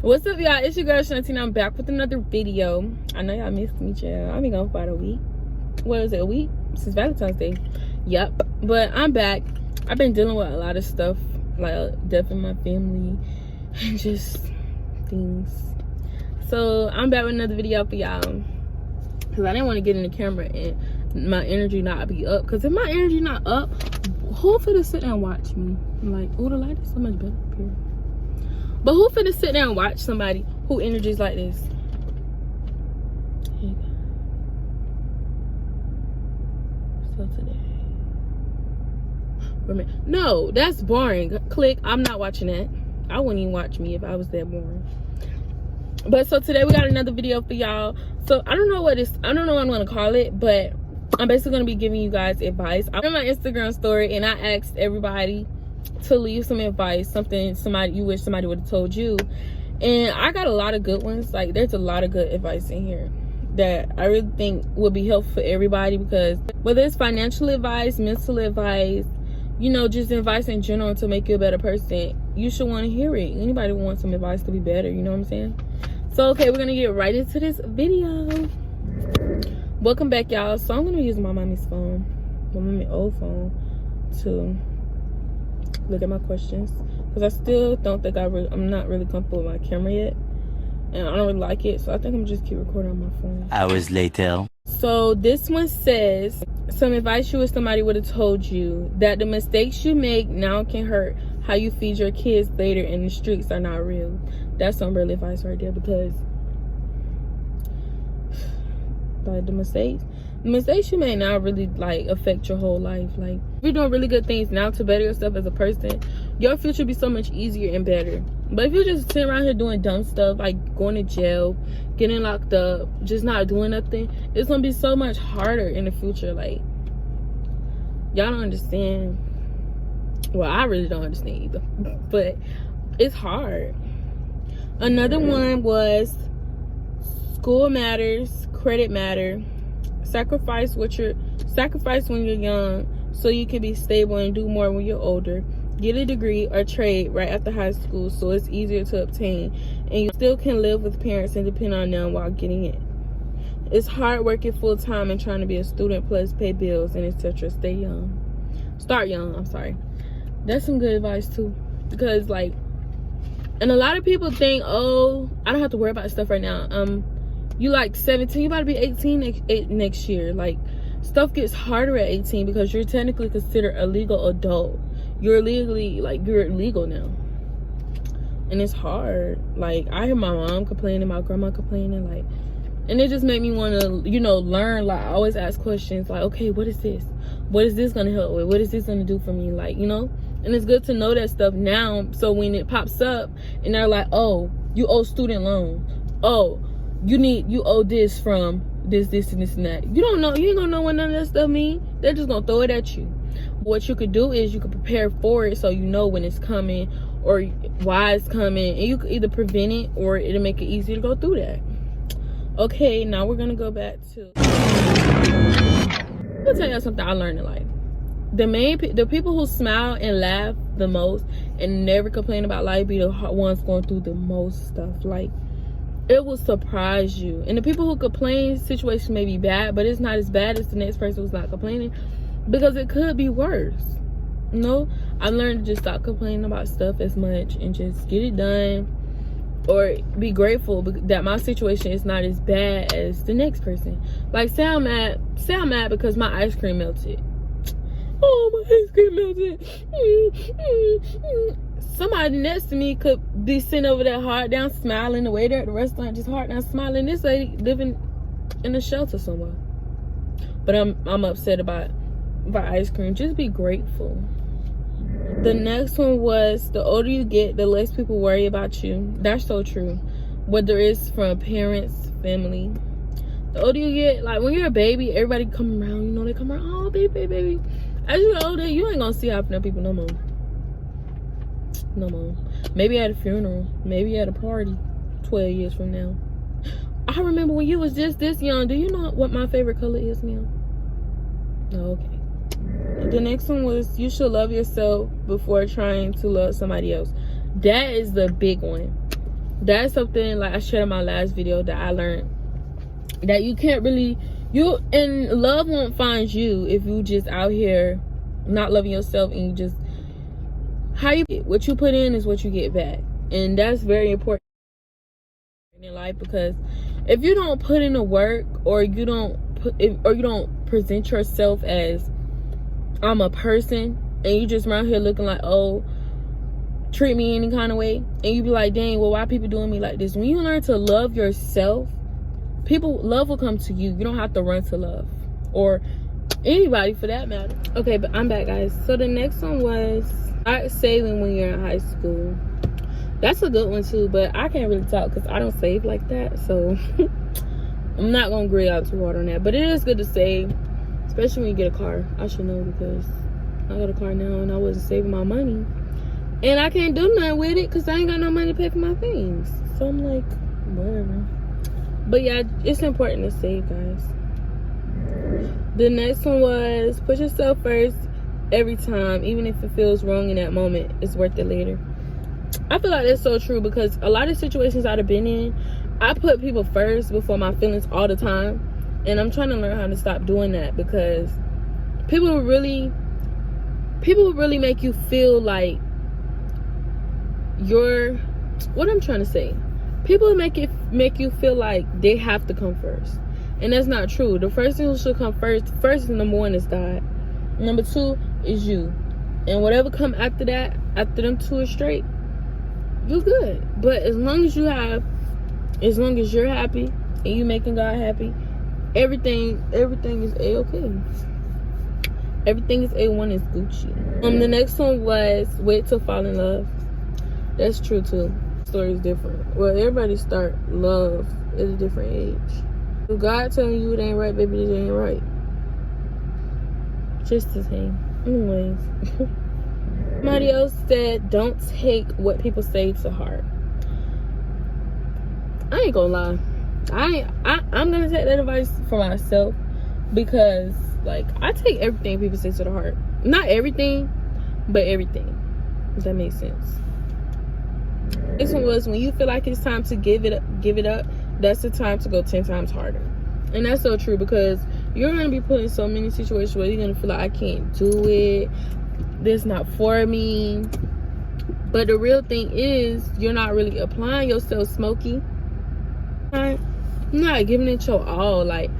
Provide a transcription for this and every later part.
What's up, y'all? It's your girl Shantina. I'm back with another video. I know y'all missed me, child. I've been gone for about a week. What is it, a week? Since Valentine's Day. Yep. But I'm back. I've been dealing with a lot of stuff, like death in my family and just things. So I'm back with another video for y'all. Because I didn't want to get in the camera and my energy not be up. Because if my energy not up, who finna sit there and watch me? I'm like, oh, the light is so much better up here. But who finna sit there and watch somebody who energies like this? Hey, so today, no, that's boring. Click. I'm not watching that. I wouldn't even watch me if I was that boring. But so today we got another video for y'all. So I don't know what I'm gonna call it, but I'm basically gonna be giving you guys advice. I'm in my Instagram story and I asked everybody to leave some advice, something you wish somebody would have told you, and I got a lot of good ones. Like, there's a lot of good advice in here that I really think would be helpful for everybody, because whether it's financial advice, mental advice, you know, just advice in general to make you a better person, you should want to hear it. Anybody wants some advice to be better, you know what I'm saying? So okay, we're gonna get right into this video. Welcome back, y'all. So I'm gonna use my mommy's phone, my mommy's old phone, to look at my questions, because I still don't think I'm not really comfortable with my camera yet, and I don't really like it, so I think I'm just keep recording on my phone. Hours later. So this one says, some advice you wish somebody would have told you: that the mistakes you make now can hurt how you feed your kids later, and the streets are not real. That's some real advice right there, because like the mistakes you may not really like affect your whole life. Like, if you're doing really good things now to better yourself as a person, your future will be so much easier and better. But if you're just sitting around here doing dumb stuff, like going to jail, getting locked up, just not doing nothing, it's gonna be so much harder in the future. Like, y'all don't understand. Well, I really don't understand either, but it's hard. Another one was, school matters, credit matter. Sacrifice when you're young so you can be stable and do more when you're older. Get a degree or trade right after high school so it's easier to obtain, and you still can live with parents and depend on them while getting it. It's hard working full time and trying to be a student plus pay bills and etc. Start young. I'm sorry. That's some good advice too, because like, and a lot of people think, oh, I don't have to worry about stuff right now. You like 17, you about to be 18 next year. Like, stuff gets harder at 18 because you're technically considered a legal adult. You're legal now. And it's hard. Like, I hear my mom complaining, my grandma complaining, like, and it just made me want to, you know, learn. Like, I always ask questions like, okay, what is this? What is this going to help with? What is this going to do for me? Like, you know, and it's good to know that stuff now. So when it pops up and they're like, oh, you owe student loan. Oh, you owe this from this and this and that. You don't know. You ain't gonna know what none of that stuff mean. They're just gonna throw it at you. What you could do is you could prepare for it, so you know when it's coming or why it's coming, and you could either prevent it or it'll make it easier to go through that. Okay, now we're gonna go back to, I'll tell you something I learned in life. The people who smile and laugh the most and never complain about life be the ones going through the most stuff. Like, it will surprise you. And the people who complain, situation may be bad, but it's not as bad as the next person who's not complaining, because it could be worse. You know, I learned to just stop complaining about stuff as much and just get it done, or be grateful that my situation is not as bad as the next person. Like, say I'm mad because my ice cream melted. Oh, my ice cream melted. Somebody next to me could be sitting over there hard down smiling. The waiter at the restaurant just hard down smiling. This lady living in a shelter somewhere. But I'm upset about ice cream. Just be grateful. The next one was, the older you get, the less people worry about you. That's so true. Whether it's from parents, family. The older you get, like when you're a baby, everybody come around. You know, they come around. Oh, baby. As you get older, you ain't gonna see half of people no more. No more. Maybe at a funeral, maybe at a party 12 years from now. I remember when you was just this young. Do you know what my favorite color is, ma'am? Oh, okay. The next one was, you should love yourself before trying to love somebody else. That is the big one. that's something like I shared in my last video that I learned, that you can't really, and love won't find you if you just out here not loving yourself, and you just, what you put in is what you get back. And that's very important in life, because if you don't put in the work, or you don't present yourself as, I'm a person, and you just around here looking like, oh, treat me any kind of way, and you be like, dang, well, why people doing me like this? When you learn to love yourself, love will come to you. You don't have to run to love, or anybody for that matter. Okay, but I'm back, guys. So the next one was start saving when you're in high school. That's a good one too, but I can't really talk because I don't save like that, so I'm not gonna grill out too hard on that. But it is good to save, especially when you get a car. I should know, because I got a car now and I wasn't saving my money, and I can't do nothing with it because I ain't got no money to pay for my things. So I'm like, whatever. But yeah, it's important to save, guys. The next one was put yourself first every time, even if it feels wrong in that moment. It's worth it later. I feel like that's so true, because a lot of situations I've been in, I put people first before my feelings all the time, and I'm trying to learn how to stop doing that, because people will really make you feel like what I'm trying to say. People make you feel like they have to come first, and that's not true. The first thing who should come first and number one is God. Number two is you, and whatever come after that, after them two are straight, you're good. But as long as you're happy and you making God happy, everything is A-okay. Everything is A1, is Gucci. The next one was wait till fall in love. That's true too. Story is different. Well, everybody start love at a different age. If God telling you it ain't right, baby, it ain't right. Just the same. Anyways. Somebody else said, don't take what people say to heart. I ain't gonna lie. I'm gonna take that advice for myself, because like I take everything people say to the heart. Not everything, but everything. If that makes sense. This one was, when you feel like it's time to give it up, that's the time to go 10 times harder. And that's so true, because you're gonna be put in so many situations where you're gonna feel like, I can't do it, this not for me. But the real thing is, you're not really applying yourself, Smokey. You're not giving it your all. Like,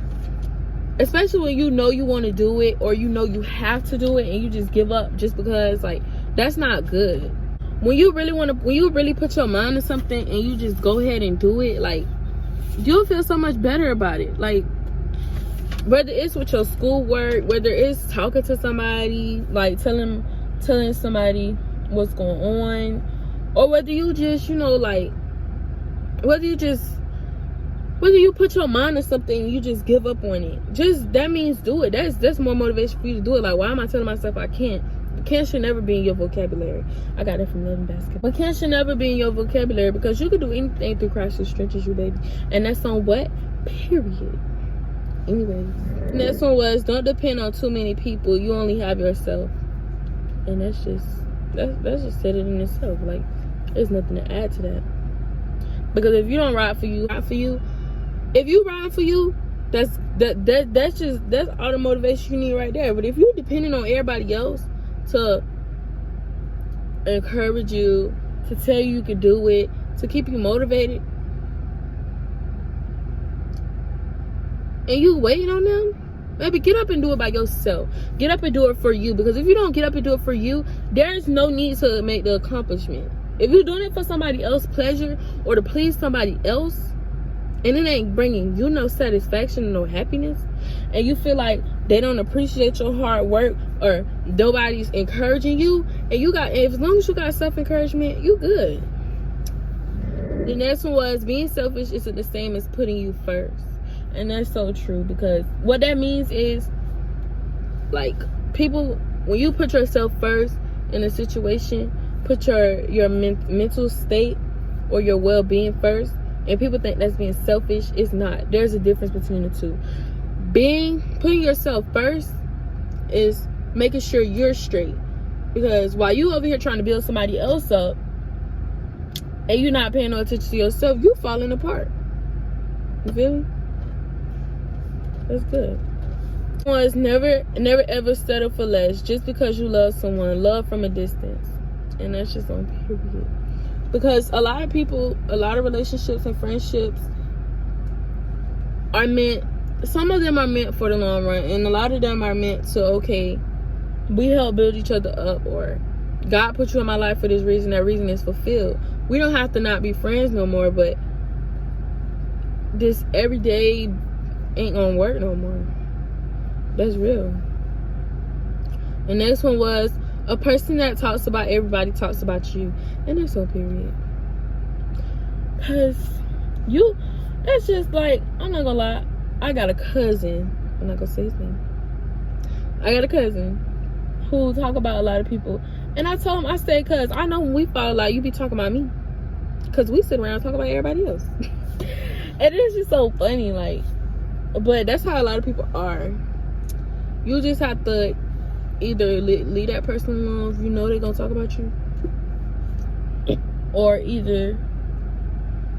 especially when you know you want to do it, or you know you have to do it, and you just give up just because, like, that's not good. When you really put your mind to something and you just go ahead and do it, like, you'll feel so much better about it. Like, whether it's with your schoolwork, whether it's talking to somebody, like telling somebody what's going on, or whether you just, whether you put your mind to something and you just give up on it, just that means do it. That's more motivation for you to do it. Like, why am I telling myself I can't? Can't should never be in your vocabulary. I got it from Love and Basketball. But can't should never be in your vocabulary, because you can do anything through Christ who stretches you, baby. And that's on what? Period. Anyways, next one was, don't depend on too many people. You only have yourself. And that's just said it in itself. Like, there's nothing to add to that. Because if you don't ride for you. If you ride for you, that's all the motivation you need right there. But if you're depending on everybody else to encourage you, to tell you can do it, to keep you motivated, and you waiting on them, maybe get up and do it by yourself. Get up and do it for you. Because if you don't get up and do it for you, there's no need to make the accomplishment. If you're doing it for somebody else's pleasure or to please somebody else, and it ain't bringing you no satisfaction, no happiness, and you feel like they don't appreciate your hard work, or nobody's encouraging you, and as long as you got self-encouragement, you good. The next one was, being selfish isn't the same as putting you first. And that's so true, because what that means is, like, people, when you put yourself first in a situation, put your mental state or your well-being first, and people think that's being selfish, it's not. There's a difference between the two. Putting yourself first is making sure you're straight, because while you over here trying to build somebody else up, and you're not paying no attention to yourself, you falling apart. You feel me? That's good. Was never ever settle for less just because you love someone. Love from a distance. And that's just on period. Because a lot of people, a lot of relationships and friendships are meant, some of them are meant for the long run, and a lot of them are meant to, okay, we help build each other up, or God put you in my life for this reason, that reason is fulfilled. We don't have to not be friends no more, but this everyday ain't gonna work no more. That's real. The next one was a person that talks about everybody talks about you. And that's so period. Because that's just like, I'm not gonna lie, I got a cousin, I'm not gonna say his name, I got a cousin who talk about a lot of people, and I told him, I said, cause I know when we fall out, you be talking about me, cause we sit around and talk about everybody else. And it's just so funny, like, but that's how a lot of people are. You just have to either leave that person alone if you know they're gonna talk about you, or either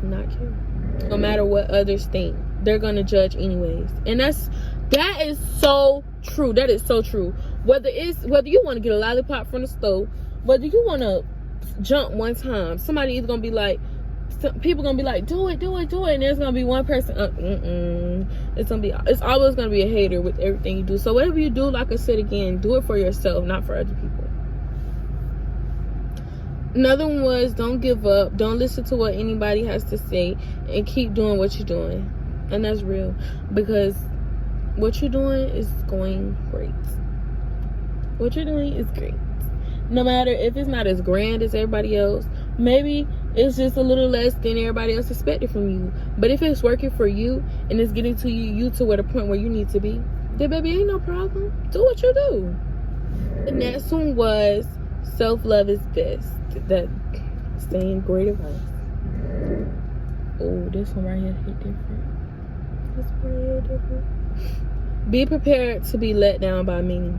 not care. No matter what others think, they're gonna judge anyways. And that is so true. That is so true. Whether you want to get a lollipop from the stove, whether you want to jump one time, somebody either gonna be like, people gonna be like, do it, and there's gonna be one person, it's always gonna be a hater with everything you do. So whatever you do, like I said again, do it for yourself, not for other people. Another one was, don't give up, don't listen to what anybody has to say, and keep doing what you're doing. And that's real, because what you're doing is going great. What you're doing is great. No matter if it's not as grand as everybody else, maybe it's just a little less than everybody else expected from you. But if it's working for you and it's getting to you to where the point where you need to be, then baby, ain't no problem. Do what you do. The next one was, self-love is best. That saying, great advice. Oh, this one right here hit different. This one right here different. Be prepared to be let down by me.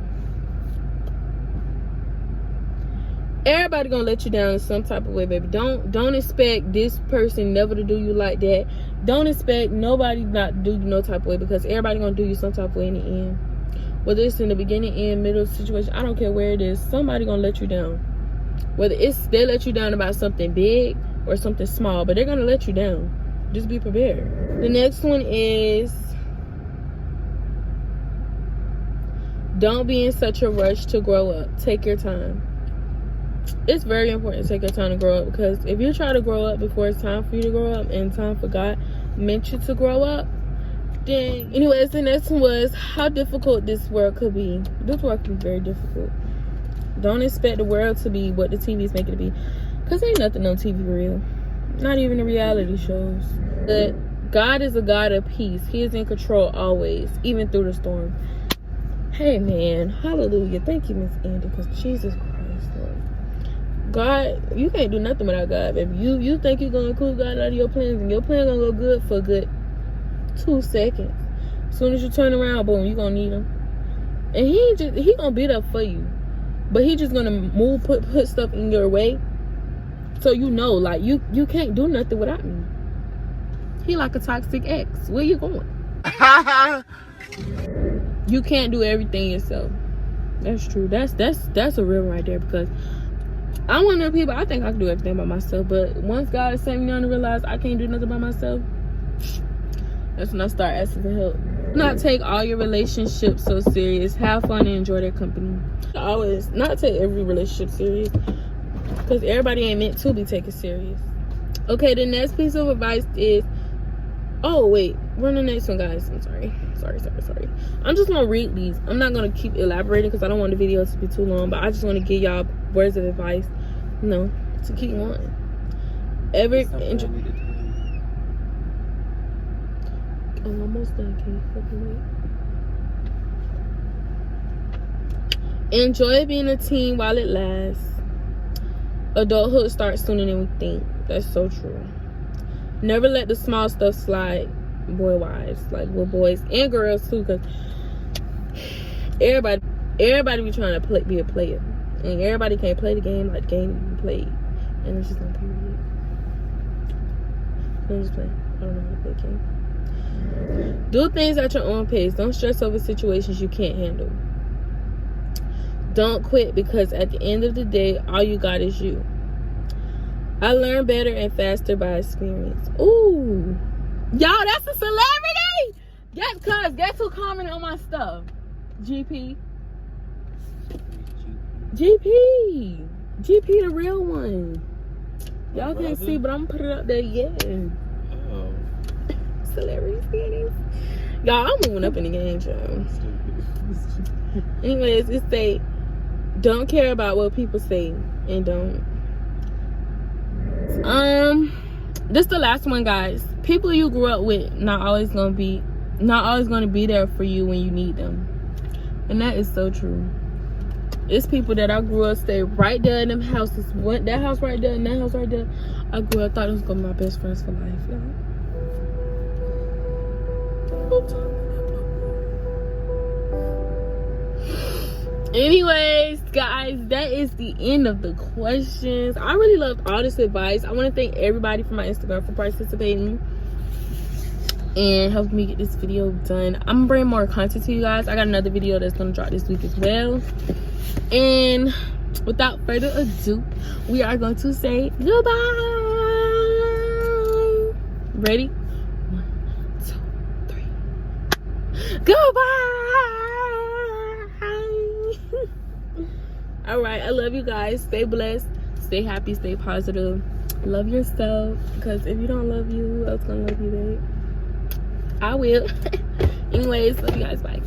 Everybody gonna let you down in some type of way, baby. Don't expect this person never to do you like that. Don't expect nobody not to do you no type of way, because everybody gonna do you some type of way in the end. Whether it's in the beginning, end, middle situation, I don't care where it is, somebody gonna let you down. Whether it's they let you down about something big or something small, but they're gonna let you down. Just be prepared. The next one is, don't be in such a rush to grow up. Take your time. It's very important to take your time to grow up, because if you try to grow up before it's time for you to grow up and time for God meant you to grow up, then anyways, the next one was how difficult this world could be. This world can be very difficult. Don't expect the world to be what the TV's making it be, because ain't nothing on TV real, not even the reality shows. But God is a God of peace. He is in control always, even through the storm. Hey man, hallelujah. Thank you, Miss Andy, because Jesus Christ, Lord. God, you can't do nothing without God, baby. You think you're gonna include God out of your plans, and your plan gonna go good for a good 2 seconds. As soon as you turn around, boom, you gonna need him. And he gonna be there for you, but he just gonna put stuff in your way, so you know, like, you can't do nothing without me. He like a toxic ex. Where you going? You can't do everything yourself. That's true. That's a real right there, because I'm one of the people, I think I can do everything by myself, but once God is setting me down to realize I can't do nothing by myself, that's when I start asking for help. Do not take all your relationships so serious. Have fun and enjoy their company. Always not take every relationship serious, because everybody ain't meant to be taken serious. Okay, the next piece of advice is, oh wait, we're on the next one, guys. I'm sorry. I'm just gonna read these. I'm not gonna keep elaborating, because I don't want the video to be too long, but I just want to give y'all words of advice, to keep going. I'm almost done. Can you fucking wait? Enjoy being a teen while it lasts. Adulthood starts sooner than we think. That's so true. Never let the small stuff slide, boy-wise, like with boys and girls too, because everybody be trying to be a player, and everybody can't play the game like the game you played, and it's just not period. I'm just playing. I don't know how to play game. Do things at your own pace. Don't stress over situations you can't handle. Don't quit, because at the end of the day, all you got is you. I learn better and faster by experience. Ooh. Y'all, that's a celebrity! Guess who commented on my stuff? GP, the real one. Y'all can't see, but I'm gonna put it up there. Yeah. Oh. Celebrity status. Y'all, I'm moving up in the game, y'all. Anyways, it say, don't care about what people say, and don't. This the last one, guys. People you grew up with not always gonna be there for you when you need them. And that is so true. It's people that I grew up stay right there in them houses. That house right there and that house right there. I grew up, thought it was gonna be my best friends for life, y'all. Anyways, guys, that is the end of the questions. I really loved all this advice. I want to thank everybody from my Instagram for participating and helping me get this video done. I'm gonna bring more content to you guys. I got another video that's gonna drop this week as well. And without further ado, we are going to say goodbye. Ready? 1, 2, 3. Goodbye. All right, I love you guys. Stay blessed, stay happy, stay positive. Love yourself, because if you don't love you, who else gonna love you, babe? I will. Anyways, love you guys. Bye.